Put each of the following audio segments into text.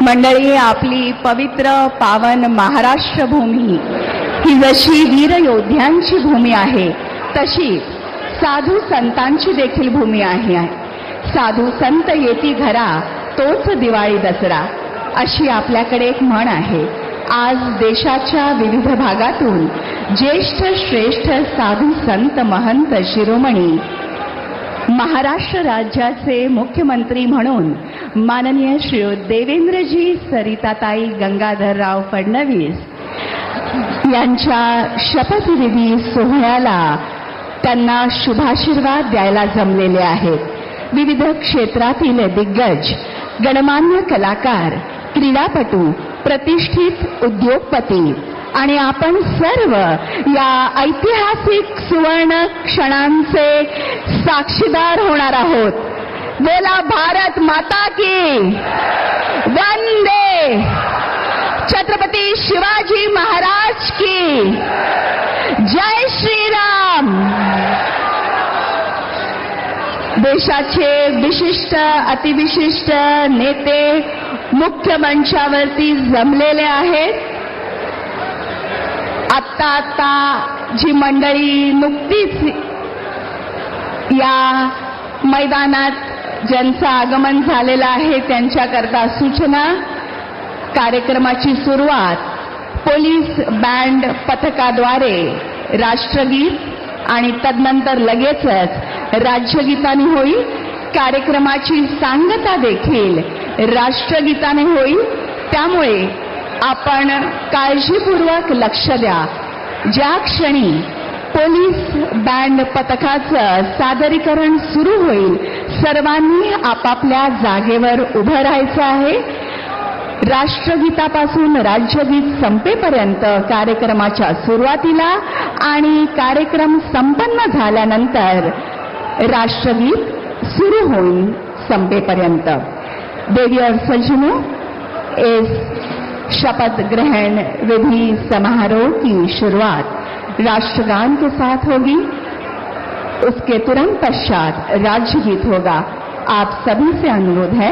मंडळी, आपली पवित्र पावन महाराष्ट्र भूमी ही जशी वीर योद्ध्यांची भूमी आहे, तशी साधू संतांची देखील भूमी आहे. साधू संत येती घरा तोच दिवाळी दसरा, अशी आपल्याकडे एक म्हण आहे. आज देशाच्या विविध भागातून ज्येष्ठ श्रेष्ठ साधू संत महंत शिरोमणी महाराष्ट्र राज्याचे मुख्यमंत्री म्हणून माननीय श्री देवेंद्रजी सरिताताई गंगाधरराव फडणवीस यांच्या शपथविधी सोहळ्याला त्यांना शुभाशीर्वाद द्यायला जमलेले आहेत. विविध क्षेत्रातील दिग्गज, गणमान्य कलाकार, क्रीडापटू, प्रतिष्ठित उद्योगपती आणि आपण सर्व या ऐतिहासिक सुवर्ण क्षणांचे साक्षीदार होणार आहोत. बोला भारत माता की वंदे, छत्रपती शिवाजी महाराज की जय श्रीराम. देशाचे विशिष्ट अतिविशिष्ट नेते मुख्य मंचावरती जमलेले आहेत. आता जी मंडळी नुकतीच या मैदानात ज्यांचं आगमन झालेलं आहे त्यांच्याकरता सूचना. कार्यक्रमाची सुरुवात पोलीस बँड पथकाद्वारे राष्ट्रगीत आणि तदनंतर लगेचच राज्यगीताने होईल. कार्यक्रमाची सांगता देखील राष्ट्रगीताने होईल. त्यामुळे आपण काळजीपूर्वक लक्ष द्या. ज्या क्षणी पोलीस बँड पथकाचं सादरीकरण सुरू होईल, सर्वांनी आपापल्या जागेवर उभं राहायचं आहे. राष्ट्रगीतापासून राज्यगीत संपेपर्यंत कार्यक्रमाच्या सुरुवातीला आणि कार्यक्रम संपन्न झाल्यानंतर राष्ट्रगीत सुरू होईल संपेपर्यंत. देवी और सज्जनों, इस शपथ ग्रहण विधि समारोह की शुरुआत राष्ट्रगान के साथ होगी. उसके तुरंत पश्चात राज्यगीत होगा. आप सभी से अनुरोध है,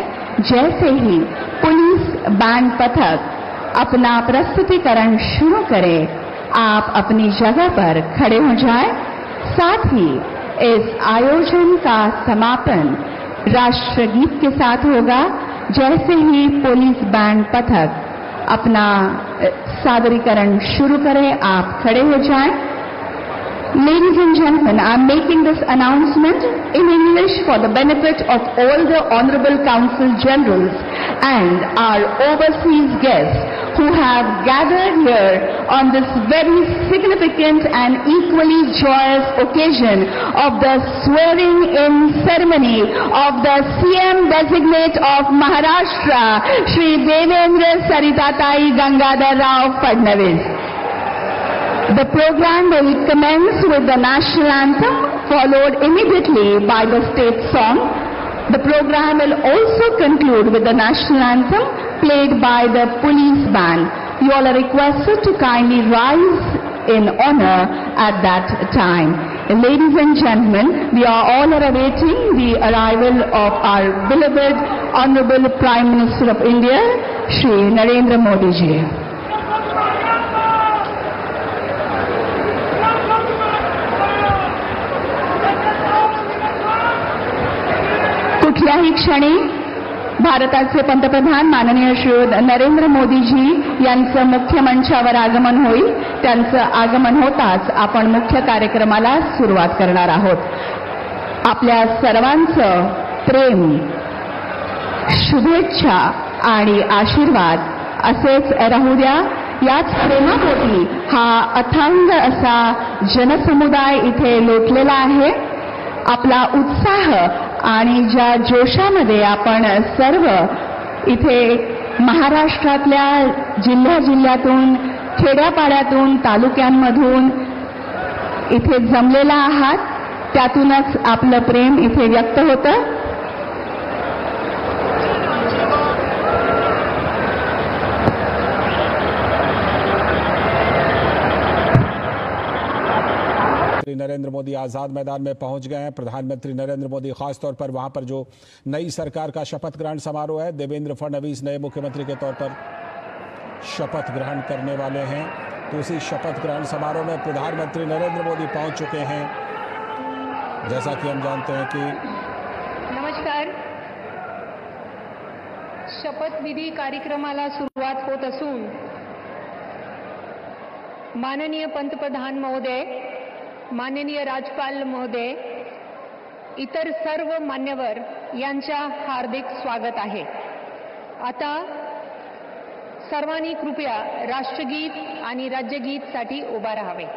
जैसे ही पुलिस बैंड पथक अपना प्रस्तुतिकरण शुरू करे, आप अपनी जगह पर खड़े हो जाएं. साथ ही इस आयोजन का समापन राष्ट्रगीत के साथ होगा. जैसे ही पुलिस बैंड पथक अपना सादरीकरण शुरू करें, आप खड़े हो जाएं. Ladies and gentlemen, I am making this announcement in English for the benefit of all the Honorable Consul Generals and our overseas guests who have gathered here on this very significant and equally joyous occasion of the swearing-in ceremony of the CM designate of Maharashtra, Shri Devendra Saritatai Gangadhar Rao Fadnavis. The program will commence with the national anthem, followed immediately by the state song. The program will also conclude with the national anthem played by the police band. You all are requested to kindly rise in honor at that time. Ladies and gentlemen, we are all awaiting the arrival of our beloved Honorable Prime Minister of India, Shri Narendra Modi ji. कुठल्याही क्षणी भारताचे पंतप्रधान माननीय श्री नरेंद्र मोदीजी यांचं मुख्य मंचावर आगमन होईल. त्यांचं आगमन होताच आपण मुख्य कार्यक्रमाला सुरुवात करणार आहोत. आपल्या सर्वांचं प्रेम, शुभेच्छा आणि आशीर्वाद असेच राहू द्या. याच प्रेमापोटी हा अथांग असा जनसमुदाय इथे लोटलेला आहे. आपला उत्साह आणि ज्या जोशामध्ये आपण सर्व इथे महाराष्ट्रातल्या जिल्ह्यातून, खेड्यापाड्यातून, तालुक्यांमधून इथे जमलेला आहात, त्यातूनच आपलं प्रेम इथे व्यक्त होतं. नरेंद्र मोदी आजाद मैदान में पहुंच गए हैं। प्रधानमंत्री नरेंद्र मोदी खासतौर पर वहां पर जो नई सरकार का शपथ ग्रहण समारोह है, देवेंद्र फडणवीस नए मुख्यमंत्री के तौर पर शपथ ग्रहण करने वाले हैं। तो उसी शपथ ग्रहण समारोह में प्रधानमंत्री नरेंद्र मोदी पहुंच चुके हैं। जैसा कि हम जानते हैं कि नमस्कार, शपथविधी कार्यक्रमाला सुरुवात होत असून माननीय पंतप्रधान महोदय, माननीय राज्यपाल महोदय, इतर सर्व मान्यवर यांच्या हार्दिक स्वागत आहे। आता सर्वांनी कृपया राष्ट्रगीत आणि राज्यगीतसाठी उभा राहावे।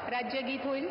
राज्यगीत होईल।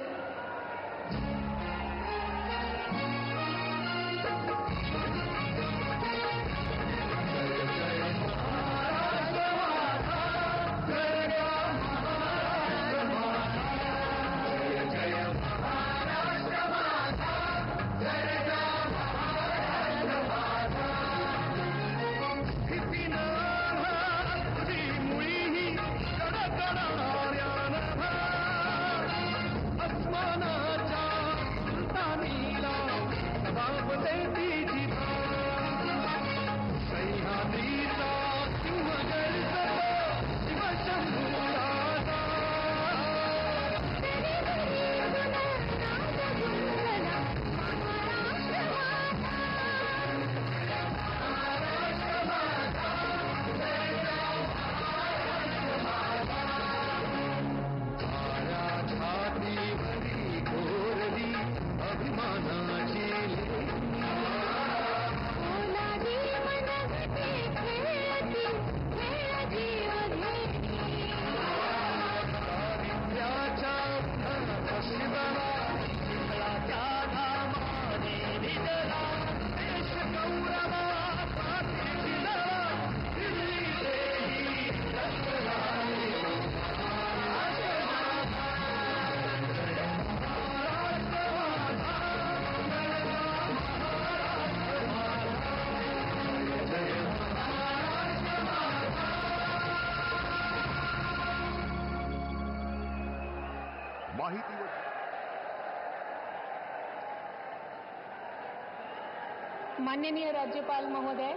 माननीय राज्यपाल महोदय,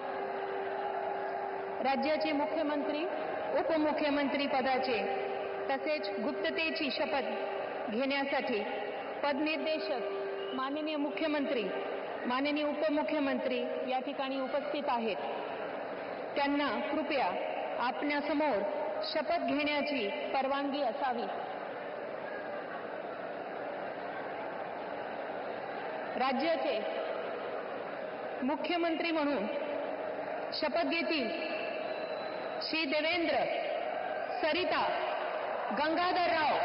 राज्याचे मुख्यमंत्री, उपमुख्यमंत्री पदाचे तसेच गुप्ततेची शपथ घेण्यासाठी पदनिर्देशक माननीय मुख्यमंत्री, माननीय उपमुख्यमंत्री या ठिकाणी उपस्थित आहेत। त्यांना कृपया आपल्यासमोर शपथ घेण्याची परवानगी असावी। राज्याचे मुख्यमंत्री म्हणून शपथ घेतील श्री देवेंद्र सरिता गंगाधरराव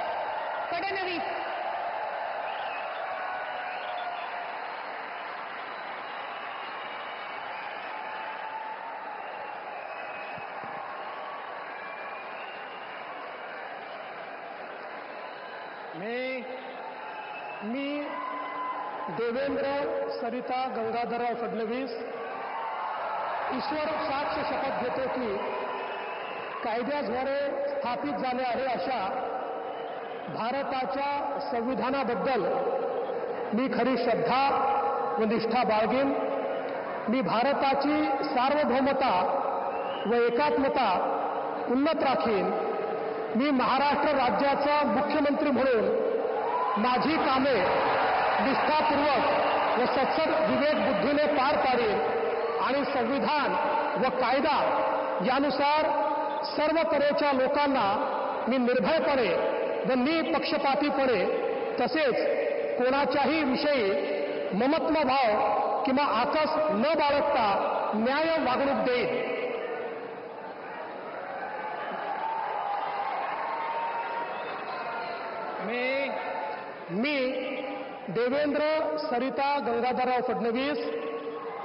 फडणवीस। मी देवेंद्र सरिता गंगाधरराव फडणवीस ईश्वर साक्ष शपथ घेतो की कायद्याद्वारे स्थापित झाले आहे अशा भारताच्या संविधानाबद्दल मी खरी श्रद्धा व निष्ठा बाळगेन मी भारताची सार्वभौमता व एकात्मता उन्नत राखीन. मी महाराष्ट्र राज्याचा मुख्यमंत्री म्हणून माझी कामे निष्ठापूर्वक व सत्सद विवेक बुद्धीने पार पाडीन आणि संविधान व कायदा यानुसार सर्व तऱ्हेच्या लोकांना मी निर्भयपणे व निपक्षपातीपणे तसेच कोणाच्याही विषयी ममत्व भाव किंवा आकस न बाळगता न्याय वागणूक देईन. मी देवेंद्र सरिता गंगाधरराव फडणवीस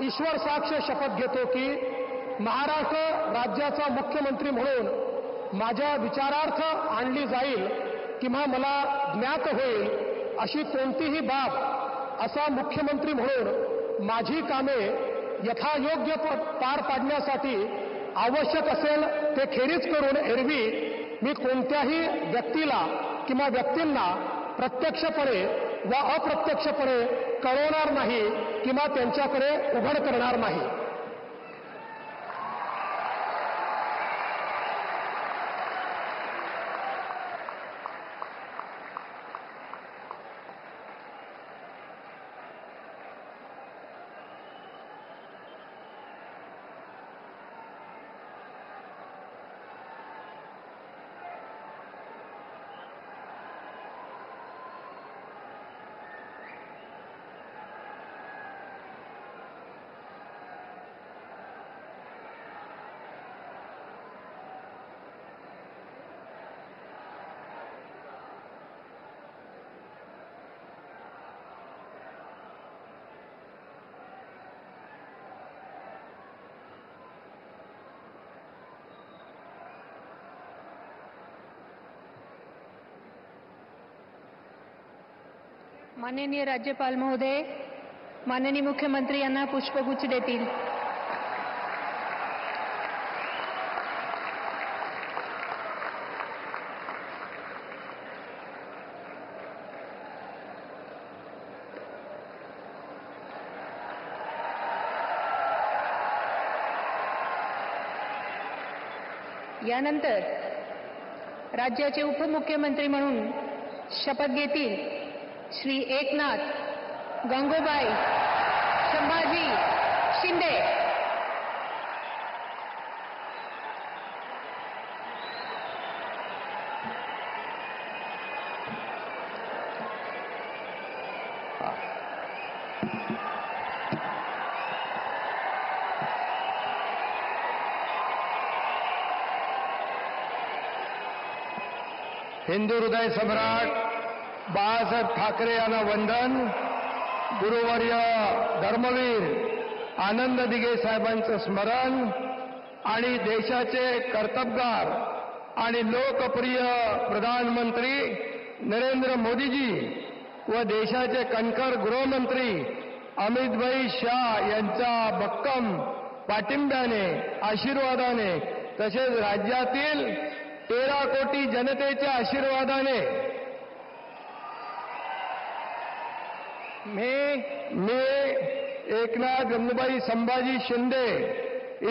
ईश्वर साक्ष शपथ घेतो की महाराष्ट्र राज्याचा मुख्यमंत्री म्हणून माझ्या विचारार्थ आणली जाईल किंवा मला ज्ञात होईल अशी कोणतीही बाब असा मुख्यमंत्री म्हणून माझी कामे यथायोग्य पार पाडण्यासाठी आवश्यक असेल ते खेरीज करून एरवी मी कोणत्याही व्यक्तीला किंवा व्यक्तींना प्रत्यक्षपणे व अप्रत्यक्षपणे कळवणार नाही किंवा त्यांच्याकडे उघड करणार नाही. माननीय राज्यपाल महोदय, माननीय मुख्यमंत्री यांना पुष्पगुच्छ देतील. यानंतर राज्याचे उपमुख्यमंत्री म्हणून शपथ घेतील श्री एकनाथ गंगूबाई संभाजी शिंदे. हिंदू हृदय सम्राट बाळासाहेब ठाकरे यांना वंदन. गुरुवर्य धर्मवीर आनंद दिघे साहेबांचं स्मरण आणि देशाचे कर्तबगार आणि लोकप्रिय प्रधानमंत्री नरेंद्र मोदीजी व देशाचे कणखर गृहमंत्री अमितभाई शाह यांच्या भक्कम पाठिंब्याने आशीर्वादाने तसेच राज्यातील 13 कोटी जनतेच्या आशीर्वादाने मी एकनाथ गंगूबाई संभाजी शिंदे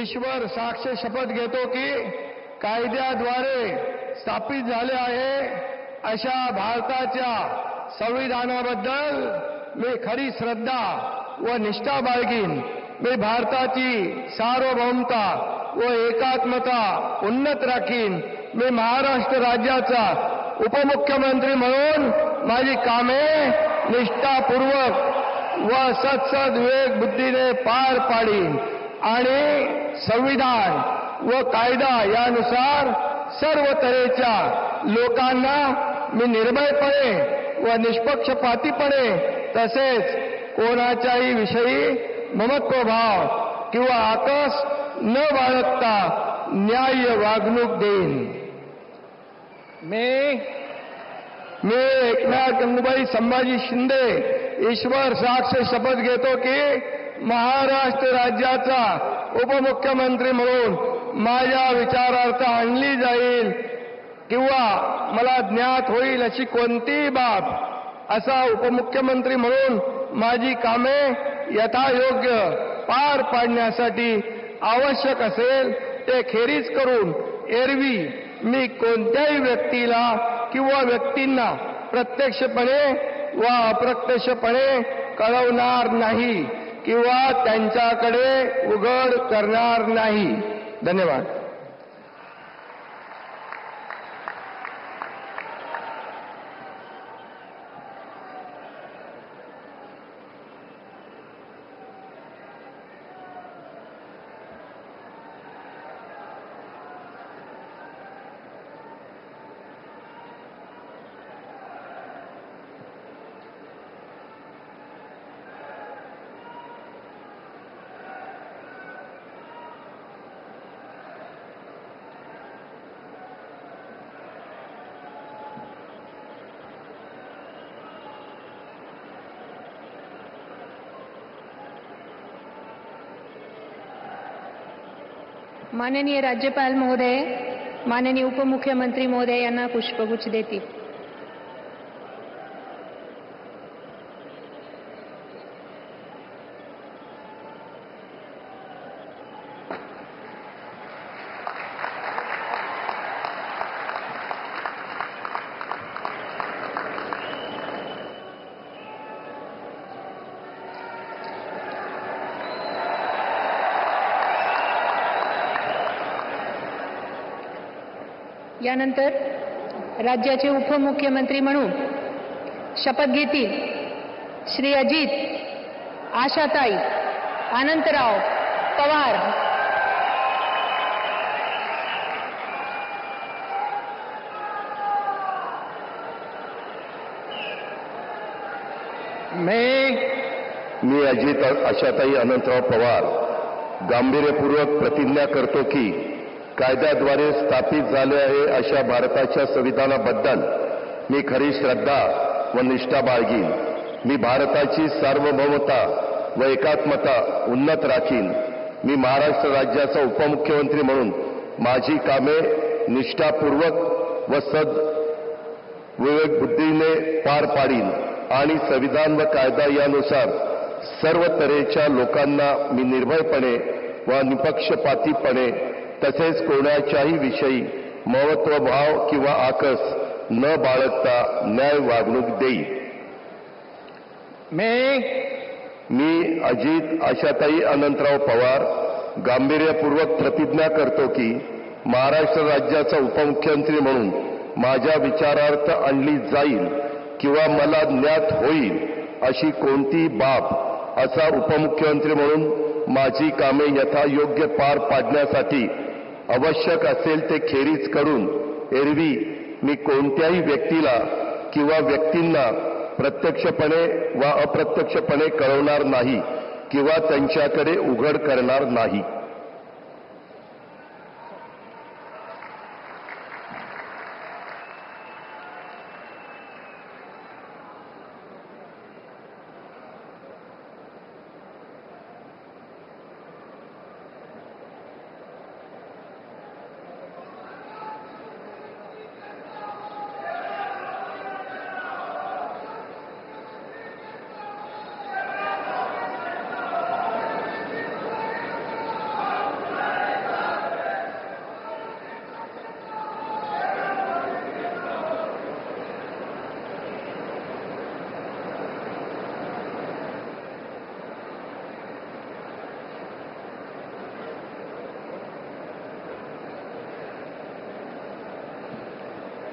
ईश्वर साक्ष शपथ घेतो की कायद्याद्वारे स्थापित झाले आहे अशा भारताच्या संविधानाबद्दल मी खरी श्रद्धा व निष्ठा बाळगीन. मी भारताची सार्वभौमता व एकात्मता उन्नत राखीन. मी महाराष्ट्र राज्याचा उपमुख्यमंत्री म्हणून माझी कामे निष्ठापूर्वक व सत्सद विवेक बुद्धीने पार पाडीन आणि संविधान व कायदा यानुसार सर्व तऱ्हेच्या लोकांना मी निर्भयपणे व निष्पक्षपातीपणे तसेच कोणाच्याही विषयी ममत्वभाव किंवा आकस न बाळगता न्याय्य वागणूक देईन. मी एकनाथ गंगूबाई संभाजी शिंदे ईश्वर साक्ष शपथ घेतो की महाराष्ट्र राज्याचा उपमुख्यमंत्री म्हणून माझ्या विचारार्थ आणली जाईल किंवा मला ज्ञात होईल अशी कोणतीही बाब असा उपमुख्यमंत्री म्हणून माझी कामे यथायोग्य पार पाडण्यासाठी आवश्यक असेल ते खेरीज करून एरवी मी कोणत्याही व्यक्तीला किंवा व्यक्तींना प्रत्यक्षपणे व अप्रत्यक्षपणे कळवणार नाही किंवा त्यांच्याकडे उघड करणार नाही. धन्यवाद. माननीय राज्यपाल महोदय, माननीय उपमुख्यमंत्री महोदय यांना पुष्पगुच्छ देतील. यानंतर राज्याचे उपमुख्यमंत्री म्हणून शपथ घेतील श्री अजित आशाताई अनंतराव पवार. मी अजित आशाताई अनंतराव पवार गांभीर्यपूर्वक प्रतिज्ञा करतो की कायद्याद्वारे स्थापित झाले आहे अशा भारताच्या संविधानाबद्दल मी खरी श्रद्धा व निष्ठा बाळगीन. मी भारताची सार्वभौमता व एकात्मता उन्नत राखीन. मी महाराष्ट्र राज्याचा उपमुख्यमंत्री म्हणून माझी कामे निष्ठापूर्वक व विवेकबुद्धीने पार पाडीन आणि संविधान व कायदा यानुसार सर्व तऱ्हेच्या लोकांना मी निर्भयपणे व निपक्षपातीपणे तसेच कोणाच्याही विषयी महत्त्वभाव किंवा आकस न बाळगता न्याय वागणूक देईल. मी अजित आशाताई अनंतराव पवार गांभीर्यपूर्वक प्रतिज्ञा करतो की महाराष्ट्र राज्याचा उपमुख्यमंत्री म्हणून माझ्या विचारार्थ आणली जाईल किंवा मला ज्ञात होईल अशी कोणतीही बाब असा उपमुख्यमंत्री म्हणून माझी कामे यथायोग्य पार पाडण्यासाठी आवश्यक असेल ते खेरीज करून एरवी मी कोणत्याही व्यक्तीला किंवा व्यक्तींना प्रत्यक्षपणे वा अप्रत्यक्षपणे कळवणार नाही किंवा त्यांच्याकडे उघड करणार नाही.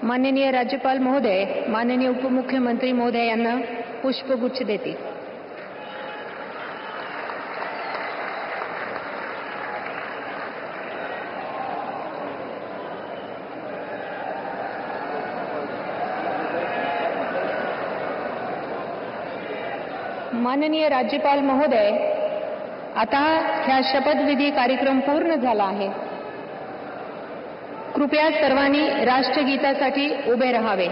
माननीय राज्यपाल महोदय, माननीय उपमुख्यमंत्री महोदय यांना पुष्पगुच्छ देतील. माननीय राज्यपाल महोदय, आता ह्या शपथविधी कार्यक्रम पूर्ण झाला आहे. कृपया सर्वांनी राष्ट्रगीतासाठी उभे राहावे.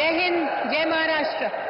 जय हिंद, जय महाराष्ट्र.